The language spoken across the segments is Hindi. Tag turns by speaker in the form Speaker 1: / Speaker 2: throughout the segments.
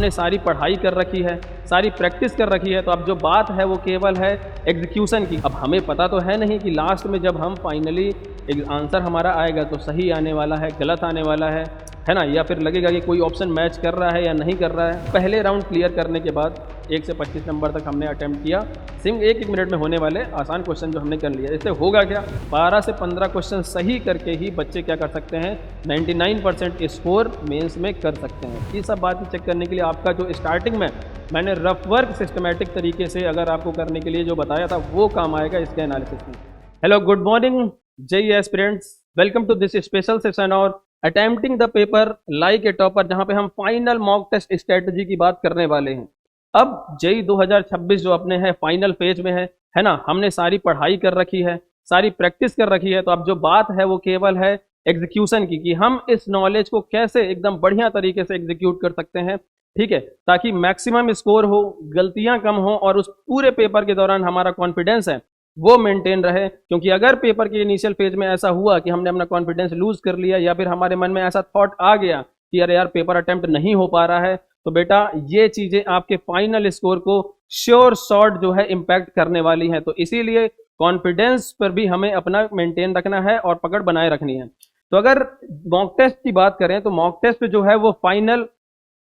Speaker 1: हमने सारी पढ़ाई कर रखी है, सारी प्रैक्टिस कर रखी है, तो अब जो बात है वो केवल है एग्जीक्यूशन की। अब हमें पता तो है नहीं कि लास्ट में जब हम फाइनली एक आंसर हमारा आएगा तो सही आने वाला है, गलत आने वाला है ना, या फिर लगेगा कि कोई ऑप्शन मैच कर रहा है या नहीं कर रहा है। पहले राउंड क्लियर करने के बाद 1 से 25 नंबर तक हमने अटेम्प्ट किया। सिर्फ एक मिनट में होने वाले आसान क्वेश्चन जो हमने कर लिया। इससे होगा क्या, 12 से 15 क्वेश्चन सही करके ही बच्चे क्या कर सकते हैं, 99% स्कोर मेंस में कर सकते हैं। ये सब बातें चेक करने के लिए आपका जो स्टार्टिंग में मैंने रफ वर्क सिस्टमेटिक तरीके से अगर आपको करने के लिए जो बताया था वो काम आएगा इसके एनालिसिस में। Hello, good morning JEE aspirants, welcome to this special session और attempting the paper like a topper, जहां पे हम फाइनल मॉक टेस्ट स्ट्रेटजी की बात करने वाले हैं। अब जेईई 2026 जो अपने है फाइनल फेज में है ना, हमने सारी पढ़ाई कर रखी है, सारी प्रैक्टिस कर रखी है, तो अब जो बात है वो केवल है एग्जीक्यूशन की, कि हम इस नॉलेज को कैसे एकदम बढ़िया तरीके से एग्जीक्यूट कर सकते हैं, ठीक है, ताकि मैक्सिमम स्कोर हो, गलतियां कम हो और उस पूरे पेपर के दौरान हमारा कॉन्फिडेंस है वो मेंटेन रहे। क्योंकि अगर पेपर के इनिशियल फेज में ऐसा हुआ कि हमने अपना कॉन्फिडेंस लूज कर लिया या फिर हमारे मन में ऐसा थॉट आ गया कि अरे यार पेपर अटेम्प्ट नहीं हो पा रहा है, तो बेटा ये चीजें आपके फाइनल स्कोर को श्योर शॉर्ट जो है इम्पैक्ट करने वाली हैं। तो इसीलिए कॉन्फिडेंस पर भी हमें अपना मेंटेन रखना है और पकड़ बनाए रखनी है। तो अगर मॉक टेस्ट की बात करें तो मॉक टेस्ट जो है वो फाइनल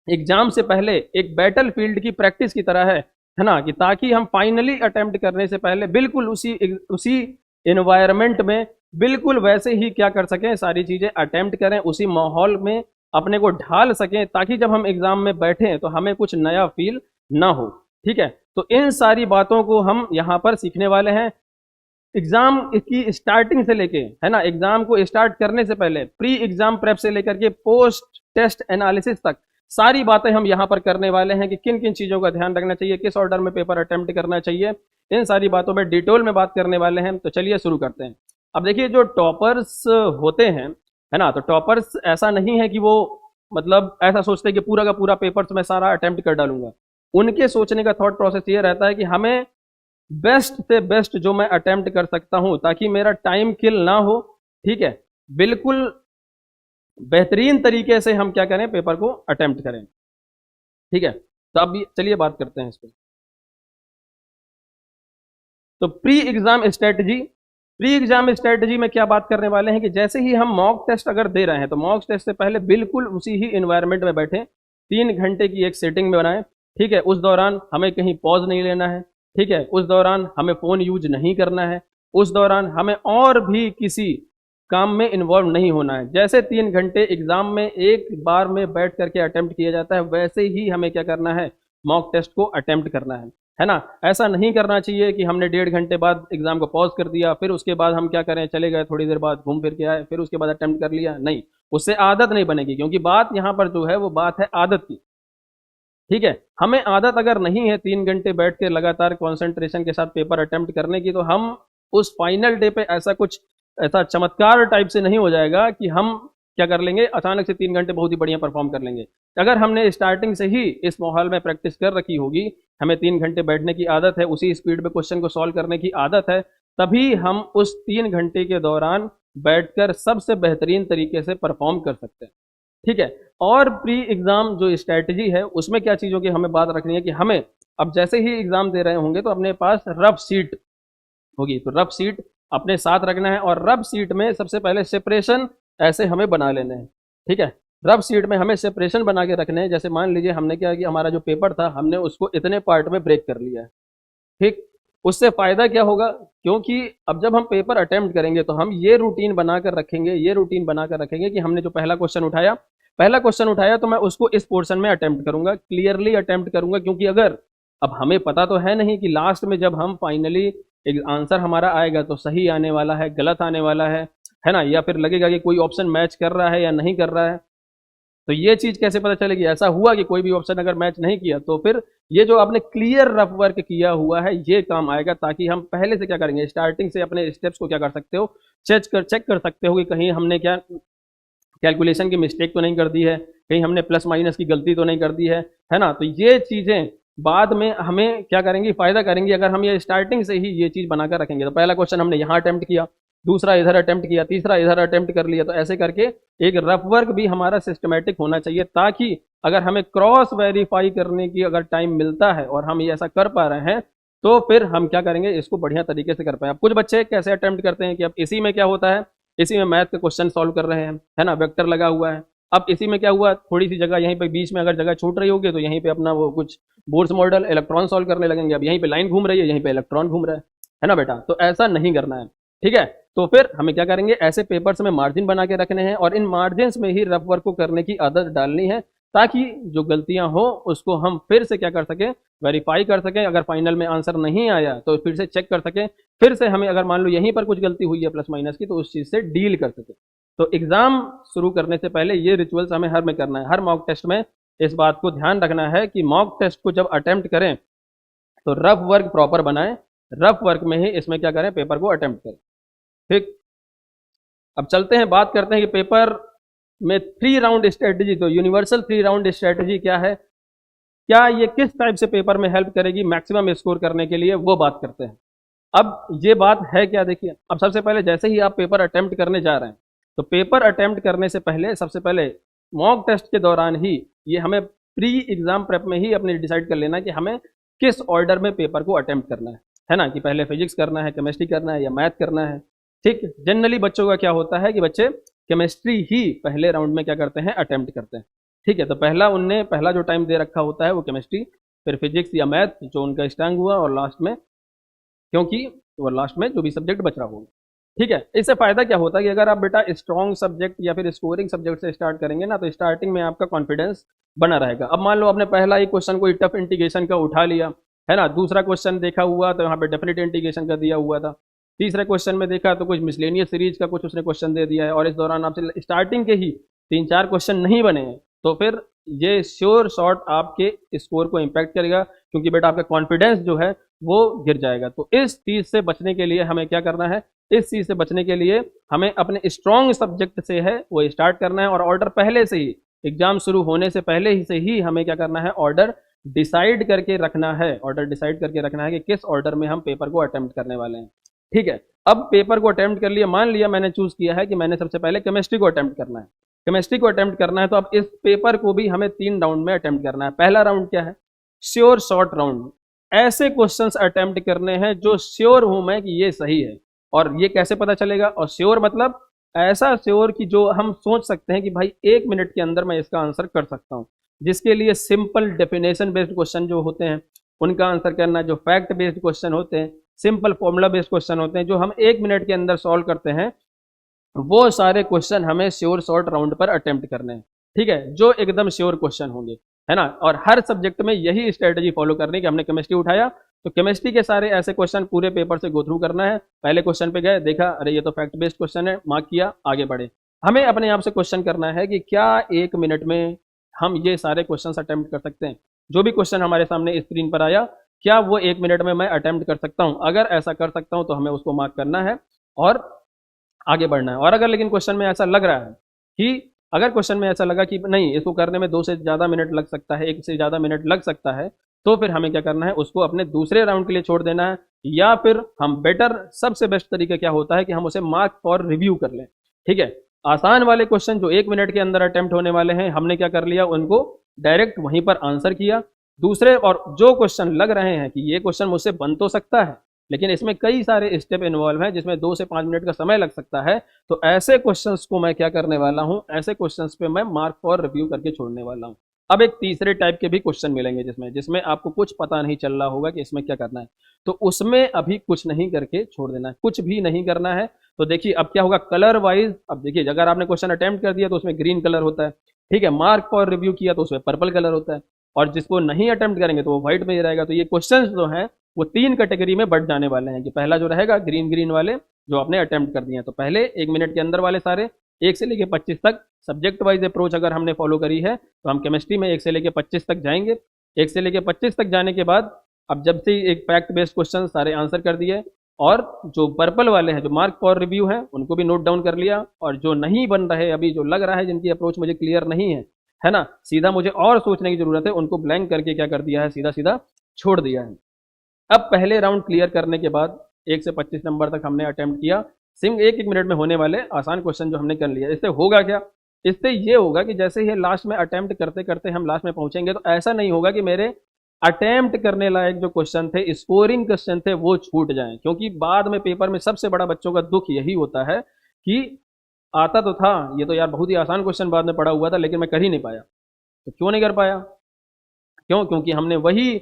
Speaker 1: एग्जाम से पहले एक बैटल फील्ड की प्रैक्टिस की तरह है ना, कि ताकि हम फाइनली अटेम्प्ट करने से पहले बिल्कुल उसी एनवायरनमेंट में बिल्कुल वैसे ही क्या कर सकें, सारी चीजें अटेम्प्ट करें, उसी माहौल में अपने को ढाल सकें, ताकि जब हम एग्जाम में बैठें तो हमें कुछ नया फील ना हो। ठीक है, तो इन सारी बातों को हम यहाँ पर सीखने वाले हैं। एग्जाम की स्टार्टिंग से लेके, है ना, एग्जाम को स्टार्ट करने से पहले प्री एग्जाम प्रेप से लेकर के पोस्ट टेस्ट एनालिसिस तक सारी बातें हम यहाँ पर करने वाले हैं कि किन किन चीज़ों का ध्यान रखना चाहिए, किस ऑर्डर में पेपर अटेम्प्ट करना चाहिए, इन सारी बातों में डिटेल में बात करने वाले हैं। तो चलिए शुरू करते हैं। अब देखिए, जो टॉपर्स होते हैं, है ना, तो टॉपर्स ऐसा नहीं है कि वो मतलब ऐसा सोचते हैं कि पूरा का पूरा पेपर मैं सारा अटेम्प्ट कर डालूंगा। उनके सोचने का थॉट प्रोसेस ये रहता है कि हमें बेस्ट से बेस्ट जो मैं अटेम्प्ट कर सकता हूँ ताकि मेरा टाइम किल ना हो, ठीक है, बिल्कुल बेहतरीन तरीके से हम क्या करें, पेपर को अटेम्प्ट करें। ठीक है, तो अब चलिए बात करते हैं इस पर। तो प्री एग्जाम स्ट्रेटजी में क्या बात करने वाले हैं कि जैसे ही हम मॉक टेस्ट अगर दे रहे हैं तो मॉक टेस्ट से पहले बिल्कुल उसी ही एनवायरनमेंट में बैठे, 3 घंटे की एक सेटिंग में बनाएं। ठीक है, उस दौरान हमें कहीं पॉज नहीं लेना है, ठीक है, उस दौरान हमें फ़ोन यूज नहीं करना है, उस दौरान हमें और भी किसी काम में इन्वॉल्व नहीं होना है। जैसे 3 घंटे एग्जाम में एक बार में बैठ करके अटेम्प्ट किया जाता है, वैसे ही हमें क्या करना है, मॉक टेस्ट को अटेम्प्ट करना है ना। ऐसा नहीं करना चाहिए कि हमने 1.5 घंटे बाद एग्जाम को पॉज कर दिया, फिर उसके बाद हम क्या करें, चले गए, थोड़ी देर बाद घूम फिर के आए, फिर उसके बाद अटेम्प्ट कर लिया। नहीं, उससे आदत नहीं बनेगी, क्योंकि बात यहाँ पर जो है वो बात है आदत की। ठीक है, हमें आदत अगर नहीं है 3 घंटे बैठ के लगातार कॉन्सेंट्रेशन के साथ पेपर अटेम्प्ट करने की, तो हम उस फाइनल डे पे ऐसा चमत्कार टाइप से नहीं हो जाएगा कि हम क्या कर लेंगे, अचानक से 3 घंटे बहुत ही बढ़िया परफॉर्म कर लेंगे। अगर हमने स्टार्टिंग से ही इस माहौल में प्रैक्टिस कर रखी होगी, हमें 3 घंटे बैठने की आदत है, उसी स्पीड में क्वेश्चन को सॉल्व करने की आदत है, तभी हम उस 3 घंटे के दौरान बैठकर सबसे बेहतरीन तरीके से परफॉर्म कर सकते हैं। ठीक है, और प्री एग्जाम जो स्ट्रैटेजी है उसमें क्या चीज़ों की हमें बात रखनी है कि हमें अब जैसे ही एग्जाम दे रहे होंगे तो अपने पास रफ सीट होगी, तो रफ सीट अपने साथ रखना है, और रफ सीट में सबसे पहले सेपरेशन ऐसे हमें बना लेने हैं। ठीक है, रफ सीट में हमें सेपरेशन बना के रखने हैं। जैसे मान लीजिए हमने क्या किया, हमारा जो पेपर था हमने उसको इतने पार्ट में ब्रेक कर लिया है। ठीक, उससे फ़ायदा क्या होगा, क्योंकि अब जब हम पेपर अटेम्प्ट करेंगे तो हम ये रूटीन बनाकर रखेंगे कि हमने जो पहला क्वेश्चन उठाया तो मैं उसको इस पोर्शन में अटेम्प्ट करूंगा, क्लियरली अटेम्प्ट करूंगा। क्योंकि अगर अब हमें पता तो है नहीं कि लास्ट में जब हम फाइनली एक आंसर हमारा आएगा तो सही आने वाला है, गलत आने वाला है ना, या फिर लगेगा कि कोई ऑप्शन मैच कर रहा है या नहीं कर रहा है। तो ये चीज़ कैसे पता चलेगी, ऐसा हुआ कि कोई भी ऑप्शन अगर मैच नहीं किया तो फिर ये जो आपने क्लियर रफ वर्क किया हुआ है ये काम आएगा, ताकि हम पहले से क्या करेंगे, स्टार्टिंग से अपने स्टेप्स को क्या कर सकते हो, चेक कर सकते हो कि कहीं हमने क्या कैलकुलेशन की मिस्टेक तो नहीं कर दी है, कहीं हमने प्लस माइनस की गलती तो नहीं कर दी है ना। तो ये चीज़ें बाद में हमें क्या करेंगी, फ़ायदा करेंगी अगर हम ये स्टार्टिंग से ही ये चीज़ बनाकर रखेंगे। तो पहला क्वेश्चन हमने यहाँ अटेम्प्ट किया, दूसरा इधर अटेम्प्ट किया, तीसरा इधर अटेम्प्ट कर लिया। तो ऐसे करके एक रफ वर्क भी हमारा सिस्टमेटिक होना चाहिए, ताकि अगर हमें क्रॉस वेरीफाई करने की अगर टाइम मिलता है और हम ये ऐसा कर पा रहे हैं, तो फिर हम क्या करेंगे, इसको बढ़िया तरीके से कर पाए। अब कुछ बच्चे कैसे अटेम्प्ट करते हैं कि अब इसी में क्या होता है, इसी में मैथ के क्वेश्चन सॉल्व कर रहे हैं, है ना, वेक्टर लगा हुआ है। अब इसी में क्या हुआ, थोड़ी सी जगह यहीं पे बीच में अगर जगह छूट रही होगी तो यहीं पे अपना वो कुछ बोर्स मॉडल इलेक्ट्रॉन सॉल्व करने लगेंगे। अब यहीं पे लाइन घूम रही है, यहीं पे इलेक्ट्रॉन घूम रहा है ना बेटा। तो ऐसा नहीं करना है, ठीक है। तो फिर हमें क्या करेंगे, ऐसे पेपर्स में मार्जिन बना के रखने हैं और इन मार्जिन में ही रफ वर्क को करने की आदत डालनी है, ताकि जो गलतियां हो उसको हम फिर से क्या कर सकें, वेरीफाई कर सकें। अगर फाइनल में आंसर नहीं आया तो फिर से चेक कर सकें, फिर से हमें अगर मान लो यहीं पर कुछ गलती हुई है प्लस माइनस की, तो उस चीज़ से डील कर सकें। तो एग्जाम शुरू करने से पहले ये रिचुअल्स हमें हर में करना है। हर मॉक टेस्ट में इस बात को ध्यान रखना है कि मॉक टेस्ट को जब अटेम्प्ट करें तो रफ वर्क प्रॉपर बनाएं, रफ वर्क में ही इसमें क्या करें, पेपर को अटेम्प्ट करें। ठीक, अब चलते हैं, बात करते हैं कि पेपर में 3 राउंड स्ट्रेटजी, तो यूनिवर्सल 3 राउंड स्ट्रेटजी क्या है, क्या ये किस टाइप से पेपर में हेल्प करेगी मैक्सिमम स्कोर करने के लिए, वो बात करते हैं। अब ये बात है क्या, देखिए, अब सबसे पहले जैसे ही आप पेपर अटेम्प्ट करने जा रहे हैं, तो पेपर अटेम्प्ट करने से पहले सबसे पहले मॉक टेस्ट के दौरान ही ये हमें प्री एग्जाम प्रेप में ही अपने डिसाइड कर लेना है कि हमें किस ऑर्डर में पेपर को अटेम्प्ट करना है ना, कि पहले फिजिक्स करना है, केमिस्ट्री करना है या मैथ करना है। ठीक, जनरली बच्चों का क्या होता है कि बच्चे केमिस्ट्री ही पहले राउंड में क्या करते हैं, अटेम्प्ट करते हैं। ठीक है, तो पहला जो टाइम दे रखा होता है वो केमिस्ट्री, फिर फिजिक्स या मैथ जो उनका स्ट्रांग हुआ, और लास्ट में, क्योंकि वो लास्ट में जो भी सब्जेक्ट बच रहा होगा। ठीक है, इससे फायदा क्या होता है कि अगर आप बेटा स्ट्रॉन्ग सब्जेक्ट या फिर स्कोरिंग सब्जेक्ट से स्टार्ट करेंगे ना, तो स्टार्टिंग में आपका कॉन्फिडेंस बना रहेगा। अब मान लो आपने पहला ही क्वेश्चन कोई टफ इंटीग्रेशन का उठा लिया, है ना, दूसरा क्वेश्चन देखा हुआ तो यहाँ पे डेफिनेट इंटीग्रेशन का दिया हुआ था, तीसरे क्वेश्चन में देखा तो कुछ मिसलेनियस सीरीज का कुछ उसने क्वेश्चन दे दिया है, और इस दौरान आपसे स्टार्टिंग के ही 3-4 क्वेश्चन नहीं बने हैं, तो फिर ये श्योर शॉट आपके स्कोर को इम्पैक्ट करेगा, क्योंकि बेटा आपका कॉन्फिडेंस जो है वो गिर जाएगा। तो इस चीज़ से बचने के लिए हमें क्या करना है, इस चीज़ से बचने के लिए हमें अपने स्ट्रॉन्ग सब्जेक्ट से है वो स्टार्ट करना है, और ऑर्डर पहले से ही, एग्जाम शुरू होने से पहले ही से ही हमें क्या करना है, ऑर्डर डिसाइड करके रखना है। ऑर्डर डिसाइड करके रखना है कि किस ऑर्डर में हम पेपर को अटेम्प्ट करने वाले हैं। ठीक है, अब पेपर को अटेम्प्ट कर लिया, मान लिया मैंने चूज किया है कि मैंने सबसे पहले केमिस्ट्री को अटेम्प्ट करना है, केमिस्ट्री को अटेम्प्ट करना है, तो अब इस पेपर को भी हमें 3 राउंड में अटेम्प्ट करना है। पहला राउंड क्या है, श्योर शॉर्ट राउंड। ऐसे क्वेश्चंस अटेम्प्ट करने हैं जो श्योर हूं मैं कि ये सही है। और ये कैसे पता चलेगा, और श्योर मतलब ऐसा श्योर कि जो हम सोच सकते हैं कि भाई 1 मिनट के अंदर मैं इसका आंसर कर सकता हूँ, जिसके लिए सिंपल डेफिनेशन बेस्ड क्वेश्चन जो होते हैं उनका आंसर करना, जो फैक्ट बेस्ड क्वेश्चन होते हैं, सिंपल फॉर्मूला बेस्ड क्वेश्चन होते हैं जो हम 1 मिनट के अंदर सॉल्व करते हैं, वो सारे क्वेश्चन हमें श्योर शॉर्ट राउंड पर अटेम्प्ट करने हैं। ठीक है, जो एकदम श्योर क्वेश्चन होंगे, है ना, और हर सब्जेक्ट में यही स्ट्रेटजी फॉलो करनी कि हमने केमिस्ट्री उठाया तो केमिस्ट्री के सारे ऐसे क्वेश्चन पूरे पेपर से गो थ्रू करना है। पहले क्वेश्चन पे गए, देखा अरे ये तो फैक्ट बेस्ड क्वेश्चन है, मार्क किया, आगे बढ़े। हमें अपने आप से क्वेश्चन करना है कि क्या 1 मिनट में हम ये सारे क्वेश्चन अटेम्प्ट कर सकते हैं। जो भी क्वेश्चन हमारे सामने स्क्रीन पर आया, क्या वो 1 मिनट में मैं अटेम्प्ट कर सकता हूँ। अगर ऐसा कर सकता हूँ तो हमें उसको मार्क करना है और आगे बढ़ना है। और अगर लेकिन क्वेश्चन में ऐसा लग रहा है कि, अगर क्वेश्चन में ऐसा लगा कि नहीं इसको करने में 2 से ज़्यादा मिनट लग सकता है, 1 से ज़्यादा मिनट लग सकता है, तो फिर हमें क्या करना है, उसको अपने दूसरे राउंड के लिए छोड़ देना है, या फिर हम बेटर, सबसे बेस्ट तरीका क्या होता है कि हम उसे मार्क फॉर रिव्यू कर लें। ठीक है, आसान वाले क्वेश्चन जो 1 मिनट के अंदर अटेम्प्ट होने वाले हैं, हमने क्या कर लिया, उनको डायरेक्ट वहीं पर आंसर किया। दूसरे और जो क्वेश्चन लग रहे हैं कि ये क्वेश्चन मुझसे बन तो सकता है लेकिन इसमें कई सारे स्टेप इन्वॉल्व हैं जिसमें 2 से 5 मिनट का समय लग सकता है, तो ऐसे क्वेश्चंस को मैं क्या करने वाला हूं, ऐसे क्वेश्चंस पे मैं मार्क फॉर रिव्यू करके छोड़ने वाला हूं। अब एक तीसरे टाइप के भी क्वेश्चन मिलेंगे जिसमें आपको कुछ पता नहीं चल रहा होगा कि इसमें क्या करना है, तो उसमें अभी कुछ नहीं करके छोड़ देना है, कुछ भी नहीं करना है। तो देखिए अब क्या होगा, कलर वाइज, अब देखिए अगर आपने क्वेश्चन अटेम्प्ट कर दिया तो उसमें ग्रीन कलर होता है, ठीक है, मार्क फॉर रिव्यू किया तो उसमें पर्पल कलर होता है, और जिसको नहीं अटेम्प्ट करेंगे तो वो व्हाइट में ही रहेगा। तो ये क्वेश्चन जो हैं वो 3 कैटेगरी में बढ़ जाने वाले हैं कि पहला जो रहेगा ग्रीन वाले जो आपने अटेम्प्ट कर दिए हैं, तो पहले 1 मिनट के अंदर वाले सारे 1 से लेके 25 तक सब्जेक्ट वाइज अप्रोच अगर हमने फॉलो करी है तो हम केमिस्ट्री में 1 से लेके 25 तक जाएंगे। 1 से लेके 25 तक जाने के बाद अब जब से एक फैक्ट बेस्ड क्वेश्चन सारे आंसर कर दिए, और जो पर्पल वाले हैं जो मार्क फॉर रिव्यू हैं उनको भी नोट डाउन कर लिया, और जो नहीं बन रहे अभी, जो लग रहा है जिनकी अप्रोच मुझे क्लियर नहीं है ना, सीधा मुझे और सोचने की जरूरत है, उनको ब्लैंक करके क्या कर दिया है, सीधा सीधा छोड़ दिया है। अब पहले राउंड क्लियर करने के बाद 1 से 25 नंबर तक हमने अटेम्प्ट किया, सिर्फ एक एक मिनट में होने वाले आसान क्वेश्चन जो हमने कर लिया। इससे होगा क्या, इससे ये होगा कि जैसे ही लास्ट में अटेम्प्ट करते करते हम लास्ट में पहुंचेंगे तो ऐसा नहीं होगा कि मेरे अटेम्प्ट करने लायक जो क्वेश्चन थे, स्कोरिंग क्वेश्चन थे, वो छूट जाएं। क्योंकि बाद में पेपर में सबसे बड़ा बच्चों का दुख यही होता है कि आता तो था, ये तो यार बहुत ही आसान क्वेश्चन बाद में पड़ा हुआ था, लेकिन मैं कर ही नहीं पाया। तो क्यों नहीं कर पाया? क्यों? क्योंकि हमने वही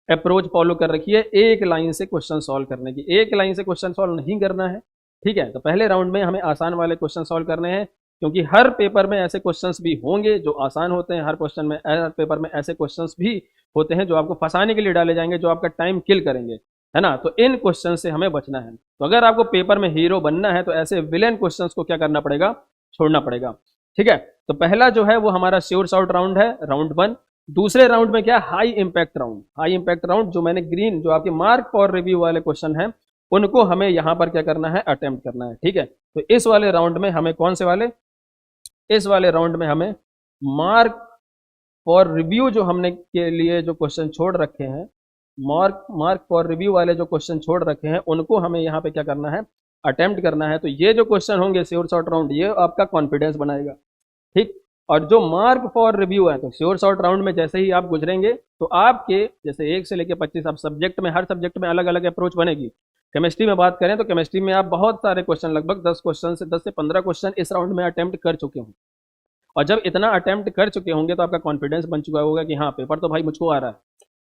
Speaker 1: अप्रोच फॉलो कर रखी है एक लाइन से क्वेश्चन सॉल्व करने की। एक लाइन से क्वेश्चन सॉल्व नहीं करना है, ठीक है। तो पहले राउंड में हमें आसान वाले क्वेश्चन सॉल्व करने हैं, क्योंकि हर पेपर में ऐसे क्वेश्चंस भी होंगे जो आसान होते हैं, हर पेपर में ऐसे क्वेश्चंस भी होते हैं जो आपको फंसाने के लिए डाले जाएंगे, जो आपका टाइम किल करेंगे, है ना। तो इन क्वेश्चन से हमें बचना है। तो अगर आपको पेपर में हीरो बनना है तो ऐसे विलेन क्वेश्चंस को क्या करना पड़ेगा? छोड़ना पड़ेगा, ठीक है। तो पहला जो है वो हमारा श्योर शॉर्ट राउंड है, राउंड 1। दूसरे राउंड में क्या? High impact round. High impact round जो मैंने ग्रीन, जो आपके मार्क फॉर रिव्यू वाले क्वेश्चन हैं, उनको हमें यहाँ पर क्या करना है? अटेम्प्ट करना है, ठीक है। तो इस वाले राउंड में हमें कौन से वाले? इस वाले राउंड में हमें मार्क फॉर रिव्यू जो हमने के लिए जो क्वेश्चन छोड़ रखे हैं, मार्क फॉर रिव्यू वाले जो क्वेश्चन छोड़ रखे हैं, उनको हमें यहाँ पे क्या करना है? अटेम्प्ट करना है। तो ये जो क्वेश्चन होंगे श्योर शॉर्ट राउंड, ये आपका कॉन्फिडेंस बनाएगा, ठीक। और जो मार्क फॉर रिव्यू है, तो श्योर शॉर्ट राउंड में जैसे ही आप गुजरेंगे तो आपके जैसे 1 से लेकर 25 आप सब्जेक्ट में, हर सब्जेक्ट में अलग अलग अप्रोच बनेगी। केमिस्ट्री में बात करें तो केमिस्ट्री में आप बहुत सारे क्वेश्चन, लगभग 10 से 15 क्वेश्चन इस राउंड में अटेम्प्ट कर चुके हों। और जब इतना अटेम्प्ट कर चुके होंगे तो आपका कॉन्फिडेंस बन चुका होगा कि हाँ पेपर तो भाई मुझको आ रहा है,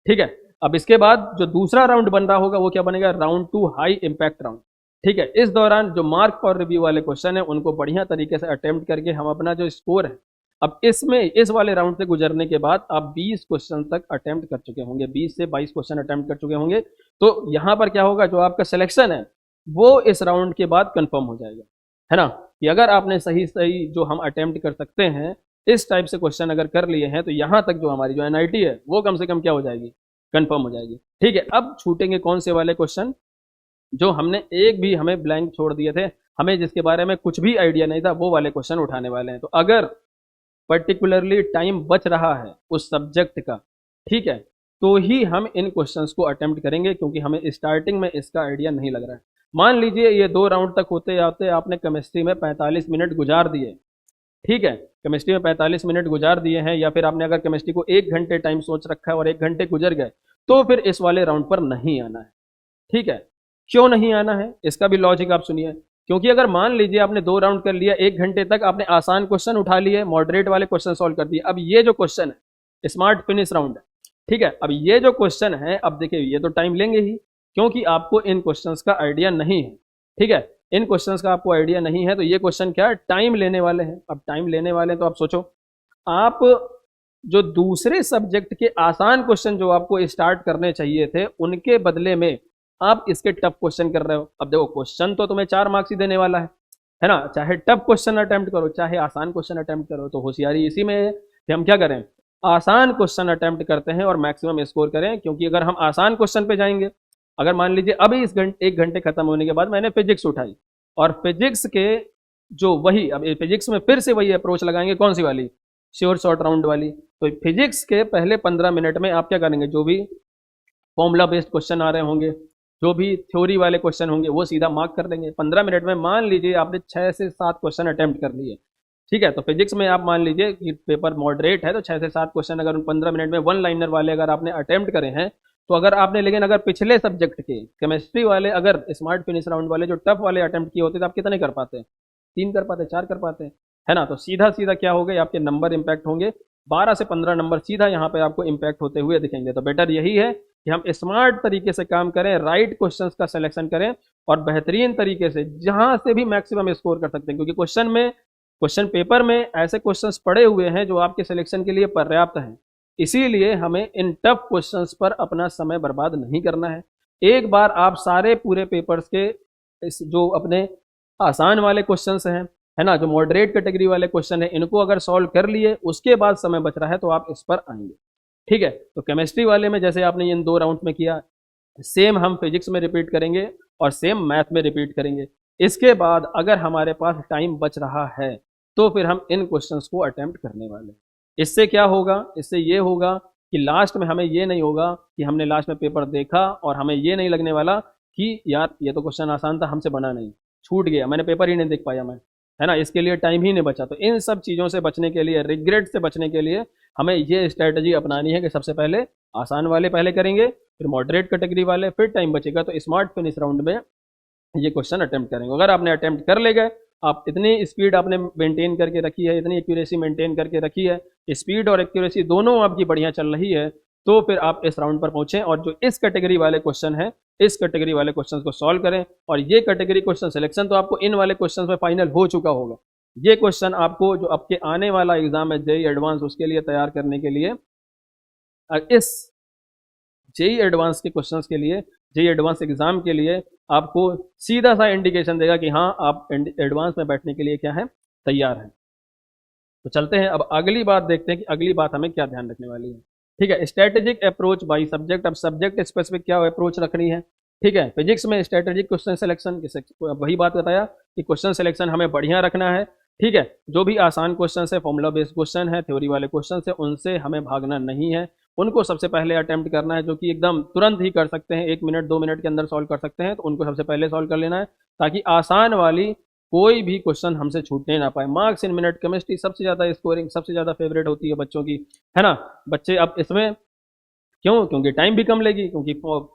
Speaker 1: ठीक है। अब इसके बाद जो दूसरा राउंड बन रहा होगा वो क्या बनेगा? राउंड 2 हाई इंपैक्ट राउंड, ठीक है। इस दौरान जो मार्क फॉर रिव्यू वाले क्वेश्चन है उनको बढ़िया तरीके से अटेम्प्ट करके हम अपना जो स्कोर है, अब इसमें इस वाले राउंड से गुजरने के बाद आप 20 क्वेश्चन तक अटेम्प्ट कर चुके होंगे, 20 से 22 क्वेश्चन अटेम्प्ट कर चुके होंगे। तो यहाँ पर क्या होगा? जो आपका सिलेक्शन है वो इस राउंड के बाद कंफर्म हो जाएगा, है ना। कि अगर आपने सही सही जो हम अटेम्प्ट कर सकते हैं इस टाइप से क्वेश्चन अगर कर लिए हैं तो यहाँ तक जो हमारी जो एनआईटी है वो कम से कम क्या हो जाएगी? कंफर्म हो जाएगी, ठीक है। अब छूटेंगे कौन से वाले क्वेश्चन? जो हमने एक भी हमें ब्लैंक छोड़ दिए थे, हमें जिसके बारे में कुछ भी आइडिया नहीं था, वो वाले क्वेश्चन उठाने वाले हैं। तो अगर पर्टिकुलरली टाइम बच रहा है उस सब्जेक्ट का, ठीक है, तो ही हम इन क्वेश्चंस को अटेम्प्ट करेंगे, क्योंकि हमें स्टार्टिंग में इसका आइडिया नहीं लग रहा है। मान लीजिए ये 2 राउंड तक होते आते आपने केमिस्ट्री में 45 मिनट गुजार दिए, ठीक है, केमिस्ट्री में 45 मिनट गुजार दिए हैं, या फिर आपने अगर केमिस्ट्री को 1 घंटे टाइम सोच रखा है और 1 घंटे गुजर गए, तो फिर इस वाले राउंड पर नहीं आना है, ठीक है। क्यों नहीं आना है? इसका भी लॉजिक आप सुनिए। क्योंकि अगर मान लीजिए आपने 2 राउंड कर लिया, 1 घंटे तक आपने आसान क्वेश्चन उठा लिए, मॉडरेट वाले क्वेश्चन सॉल्व कर दिए, अब ये जो क्वेश्चन है स्मार्ट फिनिश राउंड है, ठीक है। अब ये जो क्वेश्चन है, अब देखिए ये तो टाइम लेंगे ही, क्योंकि आपको इन क्वेश्चंस का आइडिया नहीं है, ठीक है। इन क्वेश्चंस का आपको आइडिया नहीं है, तो ये क्वेश्चन क्या है? टाइम लेने वाले हैं। अब टाइम लेने वाले हैं तो आप सोचो, आप जो दूसरे सब्जेक्ट के आसान क्वेश्चन जो आपको स्टार्ट करने चाहिए थे, उनके बदले में आप इसके टफ क्वेश्चन कर रहे हो। अब देखो क्वेश्चन तो तुम्हें 4 मार्क्स ही देने वाला है ना। चाहे टफ क्वेश्चन अटेम्प्ट करो, चाहे आसान क्वेश्चन अटेम्प्ट करो, तो होशियारी इसी में है कि हम क्या करें? आसान क्वेश्चन अटेम्प्ट करते हैं और मैक्सिमम स्कोर करें। क्योंकि अगर हम आसान क्वेश्चन पे जाएंगे, अगर मान लीजिए अभी इस 1 घंटे खत्म होने के बाद मैंने फिजिक्स उठाई, और फिजिक्स के जो वही, अब फिजिक्स में फिर से वही अप्रोच लगाएंगे, कौन सी वाली? श्योर शॉर्ट राउंड वाली। तो फिजिक्स के पहले 15 मिनट में आप क्या करेंगे? जो भी फॉर्मूला बेस्ड क्वेश्चन आ रहे होंगे, जो भी थ्योरी वाले क्वेश्चन होंगे, वो सीधा मार्क कर देंगे 15 मिनट में। मान लीजिए आपने 6 से 7 क्वेश्चन अटेम्प्ट कर लिए, ठीक है। तो फिजिक्स में आप मान लीजिए कि पेपर मॉडरेट है, तो 6 से 7 क्वेश्चन अगर 15 मिनट में 1 लाइनर वाले अगर आपने अटेम्प्ट करे हैं, तो अगर आपने, लेकिन अगर पिछले सब्जेक्ट के केमिस्ट्री वाले, अगर स्मार्ट फिनिश राउंड वाले जो टफ वाले अटेम्प्ट किए होते तो आप कितने कर पाते? 3 कर पाते, 4 कर पाते, है ना। तो सीधा सीधा क्या हो गए? आपके नंबर इंपैक्ट होंगे, 12 से 15 नंबर सीधा यहाँ पे आपको इंपैक्ट होते हुए दिखेंगे। तो बेटर यही है कि हम स्मार्ट तरीके से काम करें, राइट क्वेश्चंस का सिलेक्शन करें, और बेहतरीन तरीके से जहां से भी मैक्सिमम स्कोर कर सकते हैं। क्योंकि क्वेश्चन पेपर में ऐसे क्वेश्चंस पड़े हुए हैं जो आपके सिलेक्शन के लिए पर्याप्त हैं। इसीलिए हमें इन टफ क्वेश्चंस पर अपना समय बर्बाद नहीं करना है। एक बार आप सारे पूरे पेपर्स के जो अपने आसान वाले क्वेश्चंस हैं, है ना, जो मॉडरेट कैटेगरी वाले क्वेश्चन है, इनको अगर सॉल्व कर लिए, उसके बाद समय बच रहा है तो आप इस पर आएंगे, ठीक है। तो केमिस्ट्री वाले में जैसे आपने इन 2 राउंड में किया, सेम हम फिजिक्स में रिपीट करेंगे और सेम मैथ में रिपीट करेंगे। इसके बाद अगर हमारे पास टाइम बच रहा है तो फिर हम इन क्वेश्चंस को अटेम्प्ट करने वाले हैं। इससे क्या होगा? इससे ये होगा कि लास्ट में हमें ये नहीं होगा कि हमने लास्ट में पेपर देखा और हमें ये नहीं लगने वाला कि यार ये तो क्वेश्चन आसान था, हमसे बना नहीं, छूट गया, मैंने पेपर ही नहीं देख पाया मैं, है ना, इसके लिए टाइम ही नहीं बचा। तो इन सब चीज़ों से बचने के लिए, रिग्रेट से बचने के लिए हमें ये स्ट्रैटेजी अपनानी है कि सबसे पहले आसान वाले पहले करेंगे, फिर मॉडरेट कैटेगरी वाले, फिर टाइम बचेगा तो स्मार्ट फिनिश राउंड में ये क्वेश्चन अटेम्प्ट करेंगे। अगर आपने अटेम्प्ट कर ले गए, आप इतनी स्पीड आपने मेंटेन करके रखी है, इतनी एक्यूरेसी मेंटेन करके रखी है, स्पीड और एक्यूरेसी दोनों आपकी बढ़िया चल रही है, तो फिर आप इस राउंड पर पहुंचें और जो इस कैटेगरी वाले क्वेश्चन है, इस कैटेगरी वाले क्वेश्चन को सॉल्व करें। और ये कैटेगरी क्वेश्चन सिलेक्शन तो आपको इन वाले क्वेश्चन में फाइनल हो चुका होगा। ये क्वेश्चन आपको जो आपके आने वाला एग्जाम है जेईई एडवांस, उसके लिए तैयार करने के लिए, इस जेईई एडवांस के क्वेश्चंस के लिए, जेईई एडवांस एग्जाम के लिए आपको सीधा सा इंडिकेशन देगा कि हाँ आप एडवांस में बैठने के लिए क्या है, तैयार है। तो चलते हैं अब अगली बात देखते हैं कि अगली बात हमें क्या ध्यान रखने वाली है। ठीक है, स्ट्रेटेजिक अप्रोच बाय सब्जेक्ट। अब सब्जेक्ट स्पेसिफिक क्या अप्रोच रखनी है। ठीक है, फिजिक्स में स्ट्रेटेजिक क्वेश्चन सिलेक्शन, वही बात बताया कि क्वेश्चन सिलेक्शन हमें बढ़िया रखना है। ठीक है, जो भी आसान क्वेश्चन है, फॉर्मूला बेस्ड क्वेश्चन है, थ्योरी वाले क्वेश्चन है, उनसे हमें भागना नहीं है, उनको सबसे पहले अटेम्प्ट करना है। जो कि एकदम तुरंत ही कर सकते हैं, 1 मिनट 2 मिनट के अंदर सॉल्व कर सकते हैं, तो उनको सबसे पहले सॉल्व कर लेना है, ताकि आसान वाली कोई भी क्वेश्चन हमसे छूटने ना पाए। मार्क्स इन मिनट, केमिस्ट्री सबसे ज़्यादा स्कोरिंग, सबसे ज़्यादा फेवरेट होती है बच्चों की, है ना। बच्चे अब इसमें क्यों, क्योंकि टाइम भी कम लेगी, क्योंकि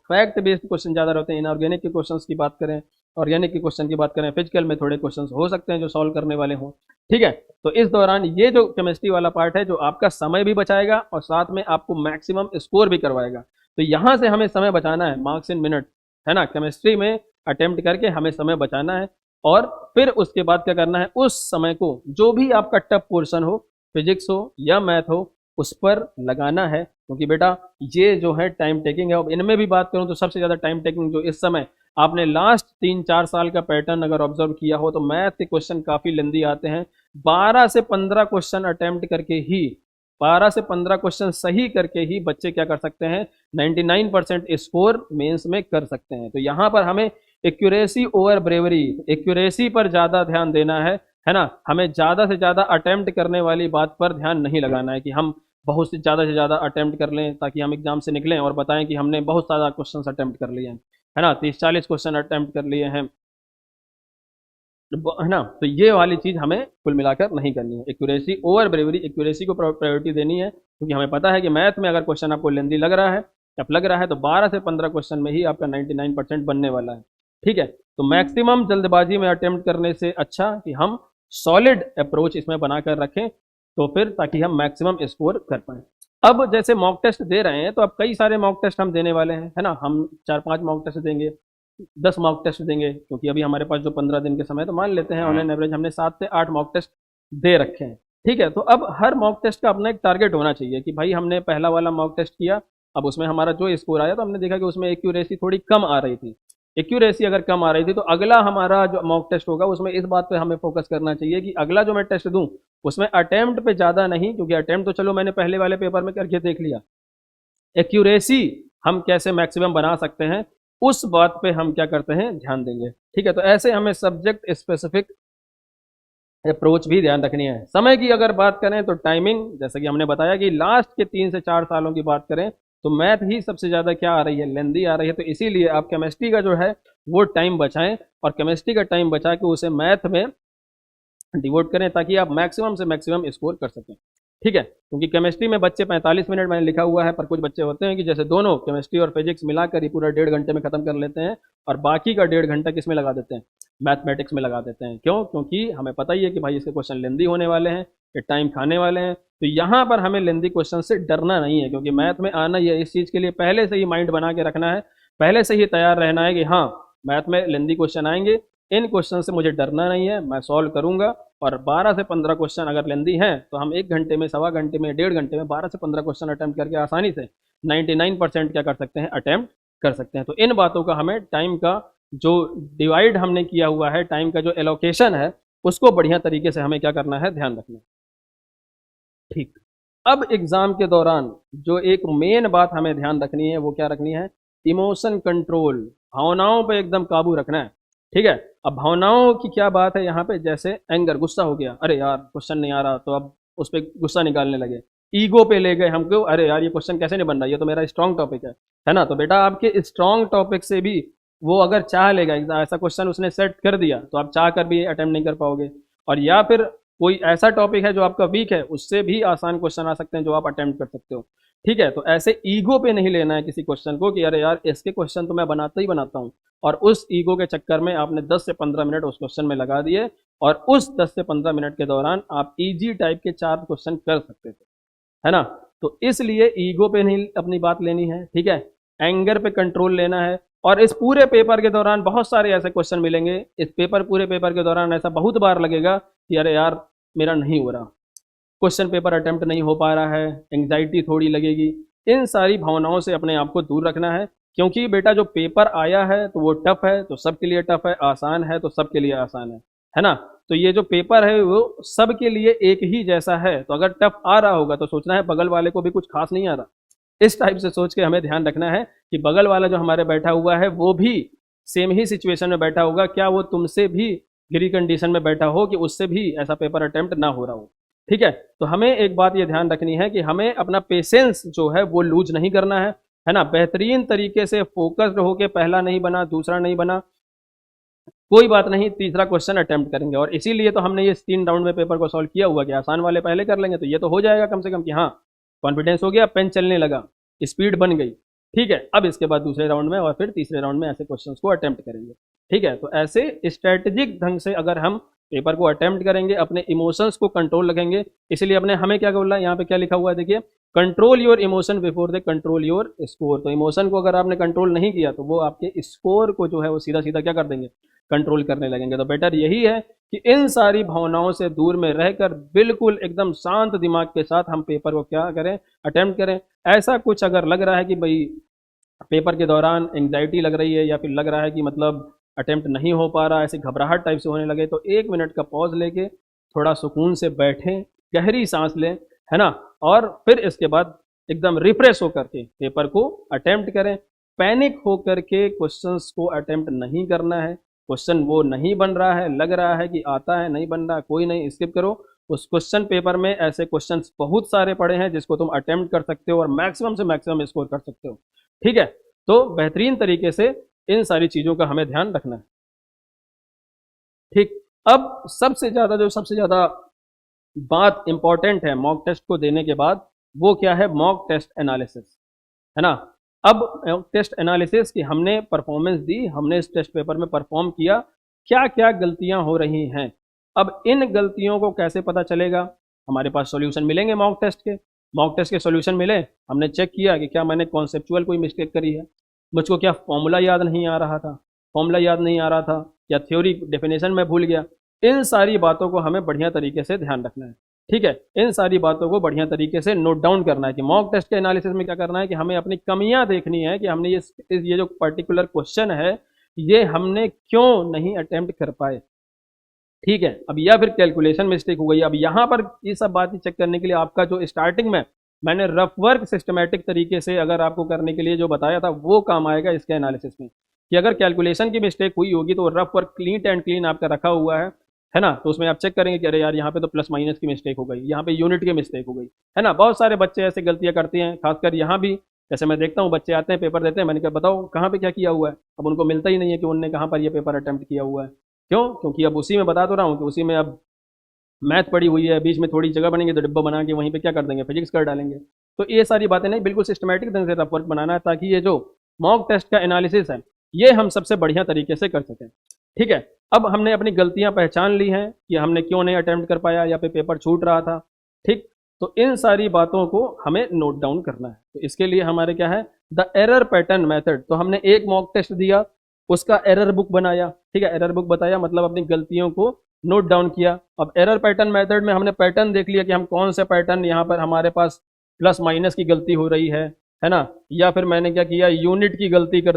Speaker 1: फैक्ट बेस्ड क्वेश्चन ज़्यादा रहते हैं। इनऑर्गेनिक के क्वेश्चन की बात करें, ऑर्गेनिक के क्वेश्चन की बात करें, फिजिकल में थोड़े क्वेश्चन हो सकते हैं जो सॉल्व करने वाले हों। ठीक है, तो इस दौरान ये जो केमिस्ट्री वाला पार्ट है, जो आपका समय भी बचाएगा और साथ में आपको मैक्सिमम स्कोर भी करवाएगा। तो यहाँ से हमें समय बचाना है, मार्क्स इन मिनट, है ना, केमिस्ट्री में अटेम्प्ट करके हमें समय बचाना है। और फिर उसके बाद क्या करना है, उस समय को जो भी आपका टफ पोर्शन हो, फिजिक्स हो या मैथ हो, उस पर लगाना है। क्योंकि बेटा ये जो है टाइम टेकिंग है। अब इनमें भी बात करूं तो सबसे ज़्यादा टाइम टेकिंग जो इस समय आपने लास्ट 3-4 साल का पैटर्न अगर ऑब्जर्व किया हो, तो मैथ के क्वेश्चन काफ़ी लेंदी आते हैं। 12 से 15 क्वेश्चन अटेम्प्ट करके ही, 12 से 15 क्वेश्चन सही करके ही बच्चे क्या कर सकते हैं, 99% स्कोर मेंस में कर सकते हैं। तो यहाँ पर हमें एक्यूरेसी ओवर ब्रेवरी, एक्यूरेसी पर ज़्यादा ध्यान देना है ना। हमें ज़्यादा से ज़्यादा अटेम्प्ट करने वाली बात पर ध्यान नहीं लगाना है कि हम बहुत से ज़्यादा अटेम्प्ट कर लें ताकि हम एग्जाम से निकलें और बताएं कि हमने बहुत सारा क्वेश्चन अटेम्प्ट कर लिए हैं, है ना, 30-40 क्वेश्चन अटेम्प्ट कर लिए हैं, है ना। तो ये वाली चीज़ हमें कुल मिलाकर नहीं करनी है। एक्यूरेसी ओवर ब्रेवरी, एक्यूरेसी को प्रायोरिटी देनी है, क्योंकि हमें पता है कि मैथ में अगर क्वेश्चन आपको लेंदी लग रहा है, टफ लग रहा है, तो 12 से 15 क्वेश्चन में ही आपका 99% बनने वाला है। ठीक है, तो मैक्सिमम जल्दबाजी में अटेम्प्ट करने से अच्छा कि हम सॉलिड अप्रोच इसमें बनाकर रखें, तो फिर ताकि हम मैक्सिमम स्कोर कर पाएँ। अब जैसे मॉक टेस्ट दे रहे हैं, तो अब कई सारे मॉक टेस्ट हम देने वाले हैं, है ना। हम 4-5 मॉक टेस्ट देंगे, 10 मॉक टेस्ट देंगे, क्योंकि अभी हमारे पास जो 15 दिन के समय, तो मान लेते हैं ऑनलाइन एवरेज हमने 7 से 8 मॉक टेस्ट दे रखे हैं। ठीक है, तो अब हर मॉक टेस्ट का अपना एक टारगेट होना चाहिए कि भाई हमने पहला वाला मॉक टेस्ट किया, अब उसमें हमारा जो स्कोर आया, तो हमने देखा कि उसमें एक्यूरेसी थोड़ी कम आ रही थी। एक्यूरेसी अगर कम आ रही थी, तो अगला हमारा जो मॉक टेस्ट होगा उसमें इस बात पे हमें फोकस करना चाहिए कि अगला जो मैं टेस्ट दूं उसमें अटेम्प्ट पे ज़्यादा नहीं, क्योंकि अटेम्प्ट तो चलो मैंने पहले वाले पेपर में करके देख लिया, एक्यूरेसी हम कैसे मैक्सिमम बना सकते हैं, उस बात पे हम क्या करते हैं, ध्यान देंगे। ठीक है, तो ऐसे हमें सब्जेक्ट स्पेसिफिक अप्रोच भी ध्यान रखनी है। समय की अगर बात करें तो टाइमिंग, जैसा कि हमने बताया कि लास्ट के 3 से 4 सालों की बात करें तो मैथ ही सबसे ज़्यादा क्या आ रही है, लेंदी आ रही है। तो इसीलिए आप केमिस्ट्री का जो है वो टाइम बचाएं और केमिस्ट्री का टाइम बचा के उसे मैथ में डिवोट करें, ताकि आप मैक्सिमम से मैक्सिमम स्कोर कर सकें। ठीक है, क्योंकि केमिस्ट्री में बच्चे 45 मिनट मैंने लिखा हुआ है, पर कुछ बच्चे होते हैं कि जैसे दोनों केमिस्ट्री और फिजिक्स मिलाकर ही पूरा 1.5 घंटे में ख़त्म कर लेते हैं और बाकी का 1.5 घंटा किस में लगा देते हैं, मैथमेटिक्स में लगा देते हैं। क्यों, क्योंकि हमें पता ही है कि भाई इसके क्वेश्चन लेंदी होने वाले हैं, ये टाइम खाने वाले हैं। तो यहाँ पर हमें लेंदी क्वेश्चन से डरना नहीं है, क्योंकि मैथ में आना ही है। इस चीज़ के लिए पहले से ही माइंड बना के रखना है, पहले से ही तैयार रहना है कि हाँ मैथ में लेंदी क्वेश्चन आएंगे, इन क्वेश्चन से मुझे डरना नहीं है, मैं सॉल्व करूंगा। और 12 से 15 क्वेश्चन अगर लेंदी हैं तो हम 1 घंटे में, सवा घंटे में, 1.5 घंटे में 12 से 15 क्वेश्चन अटैम्प्ट करके आसानी से 99% क्या कर सकते हैं, अटैम्प्ट कर सकते हैं। तो इन बातों का हमें टाइम का जो डिवाइड हमने किया हुआ है, टाइम का जो एलोकेशन है, उसको बढ़िया तरीके से हमें क्या करना है, ध्यान रखना है। ठीक, अब एग्जाम के दौरान जो एक मेन बात हमें ध्यान रखनी है, वो क्या रखनी है, इमोशन कंट्रोल, भावनाओं पे एकदम काबू रखना है। ठीक है, अब भावनाओं की क्या बात है यहाँ पे, जैसे एंगर, गुस्सा हो गया, अरे यार क्वेश्चन नहीं आ रहा, तो अब उस पर गुस्सा निकालने लगे। ईगो पे ले गए हमको, अरे यार ये क्वेश्चन कैसे नहीं बन रहा, ये तो मेरा स्ट्रॉन्ग टॉपिक है ना। तो बेटा आपके स्ट्रॉन्ग टॉपिक से भी वो अगर चाह लेगा, ऐसा क्वेश्चन उसने सेट कर दिया तो आप चाह कर भी अटेम्प्ट नहीं कर पाओगे। और या फिर कोई ऐसा टॉपिक है जो आपका वीक है, उससे भी आसान क्वेश्चन आ सकते हैं जो आप अटेम्प्ट कर सकते हो। ठीक है, तो ऐसे ईगो पे नहीं लेना है किसी क्वेश्चन को कि अरे यार इसके क्वेश्चन तो मैं बनाता ही बनाता हूँ, और उस ईगो के चक्कर में आपने 10 से 15 मिनट उस क्वेश्चन में लगा दिए, और उस 10 से 15 मिनट के दौरान आप इजी टाइप के 4 क्वेश्चन कर सकते थे, है ना। तो इसलिए ईगो पे नहीं अपनी बात लेनी है, ठीक है, एंगर पे कंट्रोल लेना है। और इस पूरे पेपर के दौरान बहुत सारे ऐसे क्वेश्चन मिलेंगे, पूरे पेपर के दौरान ऐसा बहुत बार लगेगा कि अरे यार मेरा नहीं हो रहा, क्वेश्चन पेपर अटेम्प्ट नहीं हो पा रहा है, एंग्जाइटी थोड़ी लगेगी। इन सारी भावनाओं से अपने आप को दूर रखना है, क्योंकि बेटा जो पेपर आया है तो वो टफ है तो सबके लिए टफ है, आसान है तो सबके लिए आसान है ना। तो ये जो पेपर है वो सबके लिए एक ही जैसा है, तो अगर टफ आ रहा होगा तो सोचना है बगल वाले को भी कुछ खास नहीं आ रहा। इस टाइप से सोच के हमें ध्यान रखना है कि बगल वाला जो हमारे बैठा हुआ है वो भी सेम ही सिचुएशन में बैठा होगा, क्या वो तुमसे भी गिरी कंडीशन में बैठा हो कि उससे भी ऐसा पेपर अटेम्प्ट ना हो रहा हो। ठीक है, तो हमें एक बात ये ध्यान रखनी है कि हमें अपना पेशेंस जो है वो लूज नहीं करना है ना। बेहतरीन तरीके से फोकस्ड होके पहला नहीं बना, दूसरा नहीं बना, कोई बात नहीं, तीसरा क्वेश्चन अटेम्प्ट करेंगे। और इसीलिए तो हमने ये 3 राउंड में पेपर को सॉल्व किया हुआ कि आसान वाले पहले कर लेंगे तो ये तो हो जाएगा कम से कम कि हाँ कॉन्फिडेंस हो गया, पेन चलने लगा, स्पीड बन गई। ठीक है, अब इसके बाद दूसरे राउंड में और फिर तीसरे राउंड में ऐसे क्वेश्चंस को अटेम्प्ट करेंगे। ठीक है, तो ऐसे स्ट्रेटेजिक ढंग से अगर हम पेपर को अटेम्प्ट करेंगे, अपने इमोशंस को कंट्रोल रखेंगे। इसलिए अपने हमें क्या बोला है, यहाँ पे क्या लिखा हुआ है देखिए, control your emotion before they control your score. तो इमोशन को अगर आपने कंट्रोल नहीं किया तो वो आपके स्कोर को जो है वो सीधा सीधा क्या कर देंगे, कंट्रोल करने लगेंगे। तो बेटर यही है कि इन सारी भावनाओं से दूर में रहकर बिल्कुल एकदम शांत दिमाग के साथ हम पेपर को क्या करें, अटेम्प्ट करें। ऐसा कुछ अगर लग रहा है कि भाई पेपर के दौरान एंग्जाइटी लग रही है या फिर लग रहा है कि मतलब अटेम्प्ट नहीं हो पा रहा, ऐसे घबराहट टाइप से होने लगे, तो 1 मिनट का पॉज लेके थोड़ा सुकून से बैठें, गहरी सांस लें, है ना, और फिर इसके बाद एकदम रिफ्रेश होकर के पेपर को अटेम्प्ट करें। पैनिक होकर के क्वेश्चंस को अटेम्प्ट नहीं करना है। क्वेश्चन वो नहीं बन रहा है, लग रहा है कि आता है, नहीं बन रहा, कोई नहीं, स्किप करो। उस क्वेश्चन पेपर में ऐसे क्वेश्चंस बहुत सारे पड़े हैं जिसको तुम अटेम्प्ट कर सकते हो और मैक्सिमम से मैक्सिमम स्कोर कर सकते हो। ठीक है, तो बेहतरीन तरीके से इन सारी चीज़ों का हमें ध्यान रखना है। ठीक, अब सबसे ज़्यादा बात इंपॉर्टेंट है मॉक टेस्ट को देने के बाद, वो क्या है, मॉक टेस्ट एनालिसिस, है ना। अब मॉक टेस्ट एनालिसिस की हमने परफॉर्मेंस दी, हमने इस टेस्ट पेपर में परफॉर्म किया, क्या क्या गलतियां हो रही हैं। अब इन गलतियों को कैसे पता चलेगा, हमारे पास सॉल्यूशन मिलेंगे मॉक टेस्ट के सॉल्यूशन मिले, हमने चेक किया कि क्या मैंने कॉन्सेप्चुअल कोई मिस्टेक करी है, मुझको क्या फॉर्मूला याद नहीं आ रहा था, या थ्योरी डेफिनेशन में भूल गया। इन सारी बातों को हमें बढ़िया तरीके से ध्यान रखना है। ठीक है, इन सारी बातों को बढ़िया तरीके से नोट डाउन करना है कि मॉक टेस्ट के एनालिसिस में क्या करना है कि हमें अपनी कमियां देखनी है कि हमने ये जो पर्टिकुलर क्वेश्चन है ये हमने क्यों नहीं अटेम्प्ट कर पाए। ठीक है, अब या फिर कैलकुलेशन मिस्टेक हो गई। अब यहाँ पर ये सब बातें चेक करने के लिए आपका जो स्टार्टिंग में मैंने रफ वर्क सिस्टमेटिक तरीके से अगर आपको करने के लिए जो बताया था वो काम आएगा इसके एनालिसिस में, कि अगर कैलकुलेशन की मिस्टेक हुई होगी तो rough work clean and clean आपका रखा हुआ है ना। तो उसमें आप चेक करेंगे कि अरे यार यहाँ पे तो प्लस माइनस की मिस्टेक हो गई, यहाँ पे यूनिट की मिस्टेक हो गई, है ना। बहुत सारे बच्चे ऐसे गलतियाँ करते हैं, खासकर यहाँ भी जैसे मैं देखता हूँ बच्चे आते हैं पेपर देते हैं, मैंने कहा बताओ कहाँ पे क्या किया हुआ है, अब उनको मिलता ही नहीं है कि उनने कहाँ पर ये पेपर अटेम्प्ट किया हुआ है। क्यों? क्योंकि अब उसी में बता तो रहा हूँ कि उसी में अब मैथ पड़ी हुई है, बीच में थोड़ी जगह बनेंगे तो डिब्बा बना के वहीं पे क्या कर देंगे, फिजिक्स कर डालेंगे। तो ये सारी बातें नहीं, बिल्कुल सिस्टमेटिक ढंग से रफ वर्क बनाना है ताकि ये जो मॉक टेस्ट का एनालिसिस है ये हम सबसे बढ़िया तरीके से कर सकें। ठीक है, अब हमने अपनी गलतियां पहचान ली हैं कि हमने क्यों नहीं अटेम्प्ट कर पाया या फिर पेपर छूट रहा था। ठीक, तो इन सारी बातों को हमें नोट डाउन करना है। तो इसके लिए हमारे क्या है, द एरर पैटर्न मेथड। तो हमने एक मॉक टेस्ट दिया, उसका एरर बुक बनाया। ठीक है, एरर बुक बताया मतलब अपनी गलतियों को नोट डाउन किया। अब एरर पैटर्न मेथड में हमने पैटर्न देख लिया कि हम कौन से पैटर्न यहाँ पर हमारे पास प्लस माइनस की गलती हो रही है ना। या फिर मैंने क्या किया, यूनिट की गलती कर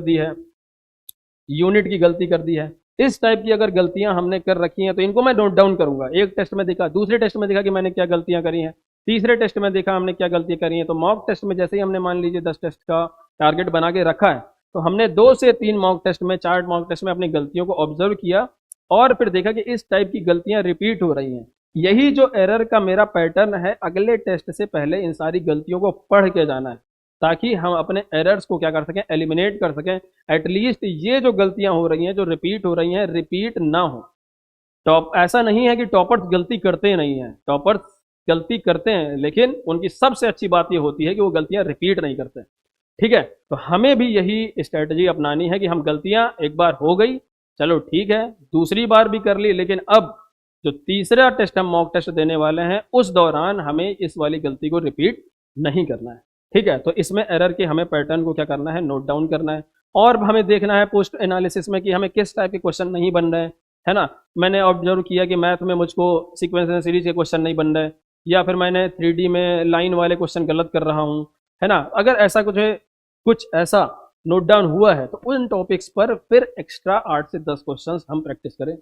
Speaker 1: दी है। इस टाइप की अगर गलतियां हमने कर रखी हैं तो इनको मैं नोट डाउन करूंगा। एक टेस्ट में देखा, दूसरे टेस्ट में देखा कि मैंने क्या गलतियां करी हैं, तीसरे टेस्ट में देखा हमने क्या गलतियां करी हैं। तो मॉक टेस्ट में जैसे ही हमने मान लीजिए 10 टेस्ट का टारगेट बना के रखा है, तो हमने 2 से 3 मॉक टेस्ट में, 4 मॉक टेस्ट में अपनी गलतियों को ऑब्जर्व किया और फिर देखा कि इस टाइप की गलतियां रिपीट हो रही हैं। यही जो एरर का मेरा पैटर्न है, अगले टेस्ट से पहले इन सारी गलतियों को पढ़ के जाना है। ताकि हम अपने एरर्स को क्या कर सकें, एलिमिनेट कर सकें। एटलीस्ट ये जो गलतियां हो रही हैं, जो रिपीट हो रही हैं, रिपीट ना हो। टॉप ऐसा नहीं है कि टॉपर्स गलती करते नहीं हैं, टॉपर्स गलती करते हैं, लेकिन उनकी सबसे अच्छी बात ये होती है कि वो गलतियां रिपीट नहीं करते। ठीक है, तो हमें भी यही स्ट्रेटजी अपनानी है कि हम गलतियां एक बार हो गई, चलो ठीक है, दूसरी बार भी कर ली, लेकिन अब जो तीसरा टेस्ट हम मॉक टेस्ट देने वाले हैं उस दौरान हमें इस वाली गलती को रिपीट नहीं करना है। ठीक है, तो इसमें एरर के हमें पैटर्न को क्या करना है, नोट डाउन करना है। और हमें देखना है पोस्ट एनालिसिस में कि हमें किस टाइप के क्वेश्चन नहीं बन रहे हैं, है ना। मैंने ऑब्जर्व किया कि मैथ में मुझको सीक्वेंस एंड सीरीज के क्वेश्चन नहीं बन रहे, या फिर मैंने 3D में लाइन वाले क्वेश्चन गलत कर रहा हूँ, है ना। अगर ऐसा कुछ ऐसा नोट डाउन हुआ है तो उन टॉपिक्स पर फिर एक्स्ट्रा 8 से 10 क्वेश्चंस हम प्रैक्टिस करें।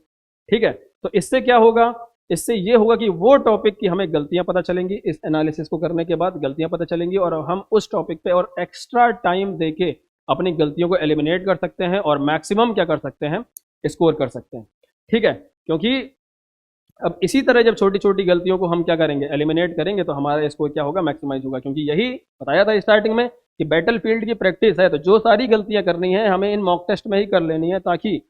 Speaker 1: ठीक है, तो इससे क्या होगा, इससे ये होगा कि वो टॉपिक की हमें गलतियां पता चलेंगी, इस एनालिसिस को करने के बाद गलतियां पता चलेंगी, और हम उस टॉपिक पे और एक्स्ट्रा टाइम देके अपनी गलतियों को एलिमिनेट कर सकते हैं और मैक्सिमम क्या कर सकते हैं, स्कोर कर सकते हैं। ठीक है, क्योंकि अब इसी तरह जब छोटी छोटी गलतियों को हम क्या करेंगे, एलिमिनेट करेंगे, तो हमारा स्कोर क्या होगा, मैक्सिमाइज होगा। क्योंकि यही बताया था स्टार्टिंग में कि बैटल फील्ड की प्रैक्टिस है, तो जो सारी गलतियां करनी है हमें इन मॉक टेस्ट में ही कर लेनी है, ताकि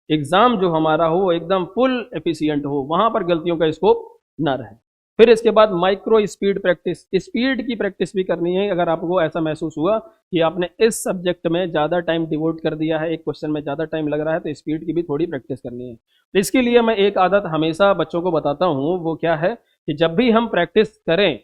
Speaker 1: एग्जाम जो हमारा हो वो एकदम फुल एफिशिएंट हो, वहां पर गलतियों का स्कोप ना रहे। फिर इसके बाद माइक्रो स्पीड प्रैक्टिस, स्पीड की प्रैक्टिस भी करनी है। अगर आपको ऐसा महसूस हुआ कि आपने इस सब्जेक्ट में ज़्यादा टाइम डिवोट कर दिया है, एक क्वेश्चन में ज़्यादा टाइम लग रहा है, तो स्पीड की भी थोड़ी प्रैक्टिस करनी है। तो इसके लिए मैं एक आदत हमेशा बच्चों को बताता हूँ, वो क्या है कि जब भी हम प्रैक्टिस करें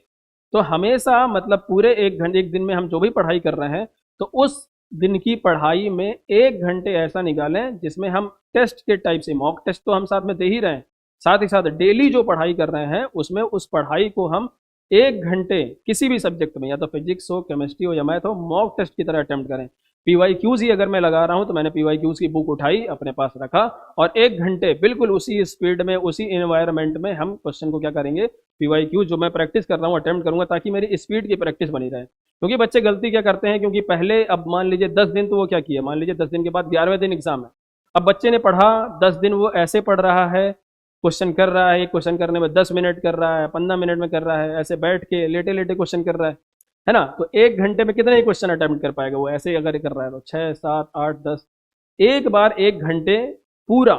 Speaker 1: तो हमेशा मतलब पूरे एक दिन में हम जो भी पढ़ाई कर रहे हैं, तो उस दिन की पढ़ाई में 1 घंटे ऐसा निकालें जिसमें हम टेस्ट के टाइप से, मॉक टेस्ट तो हम साथ में दे ही रहे हैं, साथ ही साथ डेली जो पढ़ाई कर रहे हैं उसमें उस पढ़ाई को हम 1 घंटे किसी भी सब्जेक्ट में, या तो फिजिक्स हो, केमिस्ट्री हो या मैथ हो, मॉक टेस्ट की तरह अटेम्प्ट करें। PYQs ही अगर मैं लगा रहा हूं तो मैंने PYQs की बुक उठाई, अपने पास रखा, और 1 घंटे बिल्कुल उसी स्पीड में, उसी इन्वायरमेंट में हम क्वेश्चन को क्या करेंगे, PYQ जो मैं प्रैक्टिस कर रहा हूँ अटेम्प्ट करूंगा, ताकि मेरी स्पीड की प्रैक्टिस बनी रहे। क्योंकि बच्चे गलती क्या करते हैं, क्योंकि पहले, अब मान लीजिए 10 दिन तो वो क्या किया, मान लीजिए 10 दिन के बाद 11वें दिन एग्जाम है, अब बच्चे ने पढ़ा 10 दिन, वो ऐसे पढ़ रहा है, क्वेश्चन कर रहा है, एक क्वेश्चन करने में 10 मिनट कर रहा है, 15 मिनट में कर रहा है, ऐसे बैठ के लेटे लेटे क्वेश्चन कर रहा है ना। तो 1 घंटे में कितने क्वेश्चन अटेम्प्ट कर पाएगा वो, ऐसे अगर कर रहा है तो 6, 7, 8, 10। एक बार 1 घंटे पूरा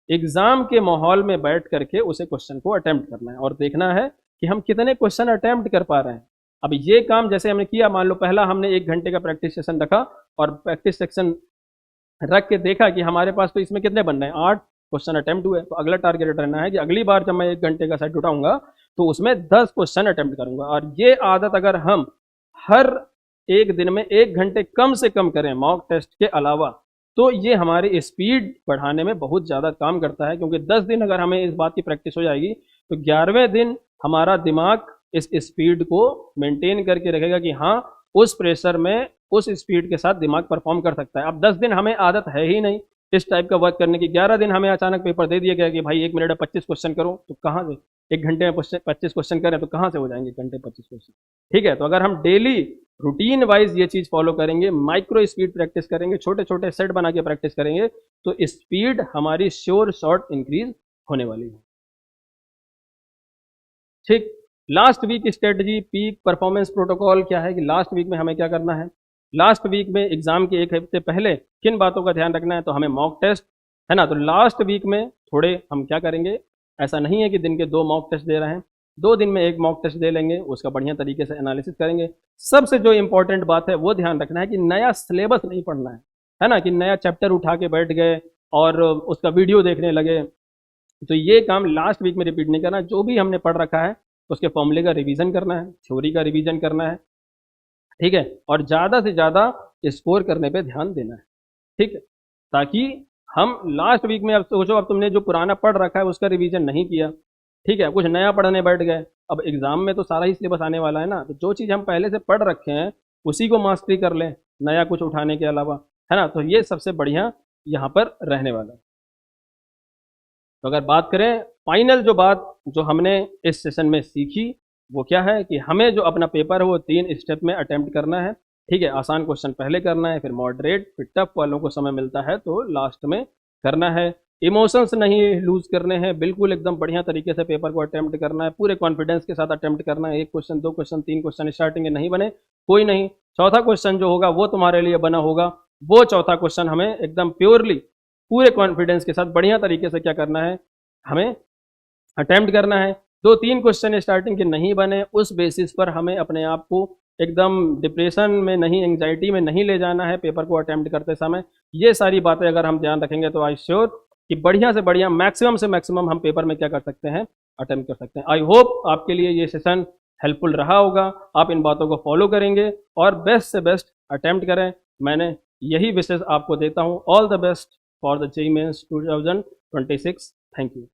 Speaker 1: एग्जाम के माहौल में बैठ करके उसे क्वेश्चन को अटेम्प्ट करना है और देखना है कि हम कितने क्वेश्चन अटेम्प्ट कर पा रहे हैं। अब ये काम जैसे हमने किया, मान लो पहला हमने 1 घंटे का प्रैक्टिस सेशन रखा, और प्रैक्टिस सेक्शन रख के देखा कि हमारे पास तो इसमें कितने बन रहे हैं, 8 क्वेश्चन अटेम्प्ट हुए। तो अगला टारगेट रहना है कि अगली बार जब मैं 1 घंटे का सेट उठाऊंगा तो उसमें 10 क्वेश्चन अटेम्प्ट करूंगा। और ये आदत अगर हम हर एक दिन में 1 घंटे कम से कम करें मॉक टेस्ट के अलावा, तो ये हमारी स्पीड बढ़ाने में बहुत ज़्यादा काम करता है। क्योंकि 10 दिन अगर हमें इस बात की प्रैक्टिस हो जाएगी, तो 11वें दिन हमारा दिमाग इस स्पीड को मेंटेन करके रखेगा कि हाँ, उस प्रेशर में उस स्पीड के साथ दिमाग परफॉर्म कर सकता है। अब 10 दिन हमें आदत है ही नहीं इस टाइप का वर्क करने की, 11 दिन हमें अचानक पेपर दे दिया गया कि भाई 1 मिनट में 25 क्वेश्चन करो, तो कहाँ से 1 घंटे में 25 क्वेश्चन करें, तो कहाँ से हो जाएंगे 1 घंटे 25 क्वेश्चन। ठीक है, तो अगर हम डेली रूटीन वाइज ये चीज़ फॉलो करेंगे, माइक्रो स्पीड प्रैक्टिस करेंगे, छोटे छोटे सेट बना के प्रैक्टिस करेंगे, तो स्पीड हमारी श्योर शॉर्ट इंक्रीज होने वाली है। ठीक, last week strategy, peak performance protocol क्या है कि लास्ट वीक में हमें क्या करना है, लास्ट वीक में एग्जाम के 1 हफ्ते पहले किन बातों का ध्यान रखना है, तो हमें मॉक टेस्ट, है ना। तो लास्ट वीक में थोड़े हम क्या करेंगे, ऐसा नहीं है कि दिन के 2 मॉक टेस्ट दे रहे हैं, 2 दिन में 1 मॉक टेस्ट दे लेंगे, उसका बढ़िया तरीके से एनालिसिस करेंगे। सबसे जो इंपॉर्टेंट बात है वो ध्यान रखना है कि नया सिलेबस नहीं पढ़ना है ना, कि नया चैप्टर उठा के बैठ गए और उसका वीडियो देखने लगे, तो ये काम लास्ट वीक में रिपीट नहीं करना। जो भी हमने पढ़ रखा है उसके फॉर्मूले का रिवीजन करना है, थ्योरी का रिवीजन करना है, ठीक है, और ज़्यादा से ज़्यादा स्कोर करने पे ध्यान देना है। ठीक है, ताकि हम लास्ट वीक में, अब सोचो अब तुमने जो पुराना पढ़ रखा है उसका रिवीजन नहीं किया, ठीक है, कुछ नया पढ़ने बैठ गए, अब एग्जाम में तो सारा ही सिलेबस आने वाला है ना, तो जो चीज़ हम पहले से पढ़ रखे हैं उसी को मास्टरी कर लें, नया कुछ उठाने के अलावा, है ना। तो ये सबसे बढ़िया यहाँ पर रहने वाला है। तो अगर बात करें फाइनल जो बात जो हमने इस सेशन में सीखी, वो क्या है कि हमें जो अपना पेपर है वो 3 स्टेप में अटेम्प्ट करना है। ठीक है, आसान क्वेश्चन पहले करना है, फिर मॉडरेट, फिर टफ वालों को समय मिलता है तो लास्ट में करना है। इमोशंस नहीं लूज करने हैं, बिल्कुल एकदम बढ़िया तरीके से पेपर को अटेम्प्ट करना है, पूरे कॉन्फिडेंस के साथ अटेम्प्ट करना है। 1 क्वेश्चन, 2 क्वेश्चन, 3 क्वेश्चन स्टार्टिंग में नहीं बने कोई नहीं, चौथा क्वेश्चन जो होगा वो तुम्हारे लिए बना होगा। वो चौथा क्वेश्चन हमें एकदम प्योरली पूरे कॉन्फिडेंस के साथ बढ़िया तरीके से क्या करना है, हमें अटेम्प्ट करना है। 2-3 क्वेश्चन स्टार्टिंग के नहीं बने, उस बेसिस पर हमें अपने आप को एकदम डिप्रेशन में नहीं, एंग्जाइटी में नहीं ले जाना है पेपर को अटेम्प्ट करते समय। ये सारी बातें अगर हम ध्यान रखेंगे तो आई श्योर कि बढ़िया से बढ़िया मैक्सिमम से मैक्सिमम हम पेपर में क्या कर सकते हैं, अटेम्प्ट कर सकते हैं। आई होप आपके लिए ये सेशन हेल्पफुल रहा होगा, आप इन बातों को फॉलो करेंगे और बेस्ट से बेस्ट अटेम्प्ट करें। मैंने यही विशेष आपको देता हूँ। All the best for the JEE Mains 2026। Thank you.